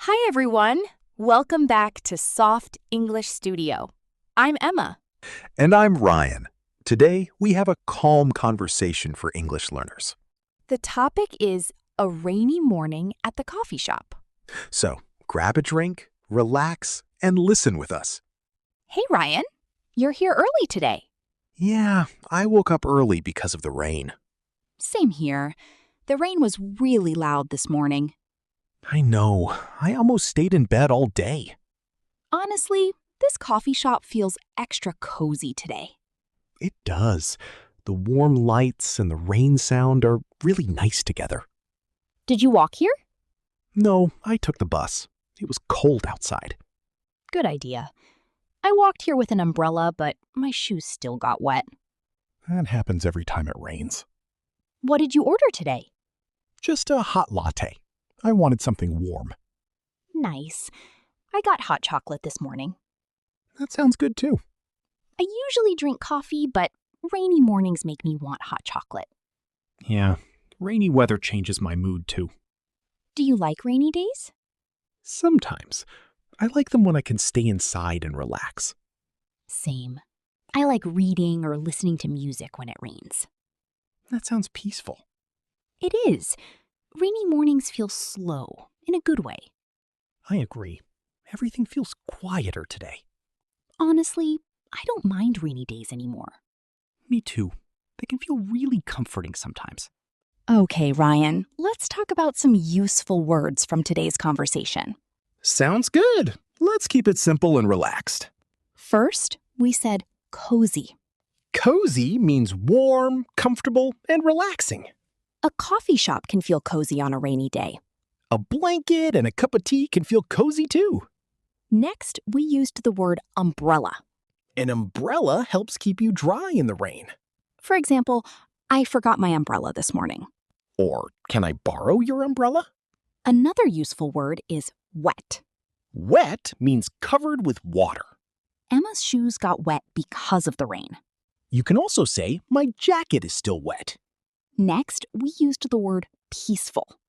Hi, everyone. Welcome back to Soft English Studio. I'm Emma. And I'm Ryan. Today, we have a calm conversation for English learners. The topic is a rainy morning at the coffee shop. So, grab a drink, relax, and listen with us. Hey, Ryan. You're here early today. Yeah, I woke up early because of the rain. Same here. The rain was really loud this morning. I know. I almost stayed in bed all day. Honestly, this coffee shop feels extra cozy today. It does. The warm lights and the rain sound are really nice together. Did you walk here? No, I took the bus. It was cold outside. Good idea. I walked here with an umbrella, but my shoes still got wet. That happens every time it rains. What did you order today? Just a hot latte. I wanted something warm. Nice. I got hot chocolate this morning. That sounds good too. I usually drink coffee, but rainy mornings make me want hot chocolate. Yeah, rainy weather changes my mood too. Do you like rainy days? Sometimes. I like them when I can stay inside and relax. Same. I like reading or listening to music when it rains. That sounds peaceful. It is. Rainy mornings feel slow, in a good way. I agree. Everything feels quieter today. Honestly, I don't mind rainy days anymore. Me too. They can feel really comforting sometimes. Okay, Ryan, let's talk about some useful words from today's conversation. Sounds good. Let's keep it simple and relaxed. First, we said cozy. Cozy means warm, comfortable, and relaxing. A coffee shop can feel cozy on a rainy day. A blanket and a cup of tea can feel cozy too. Next, we used the word umbrella. An umbrella helps keep you dry in the rain. For example, I forgot my umbrella this morning. Or, can I borrow your umbrella? Another useful word is wet. Wet means covered with water. Emma's shoes got wet because of the rain. You can also say, my jacket is still wet. Next, we used the word peaceful.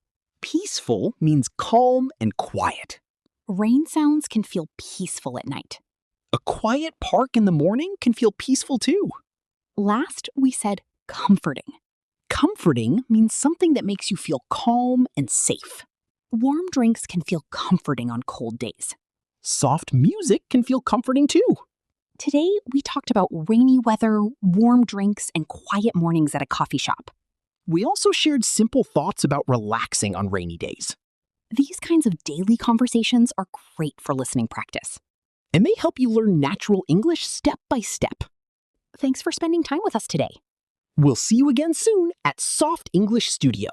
Peaceful means calm and quiet. Rain sounds can feel peaceful at night. A quiet park in the morning can feel peaceful too. Last, we said comforting. Comforting means something that makes you feel calm and safe. Warm drinks can feel comforting on cold days. Soft music can feel comforting too. Today, we talked about rainy weather, warm drinks, and quiet mornings at a coffee shop. We also shared simple thoughts about relaxing on rainy days. These kinds of daily conversations are great for listening practice. And they help you learn natural English step by step. Thanks for spending time with us today. We'll see you again soon at Soft English Studio.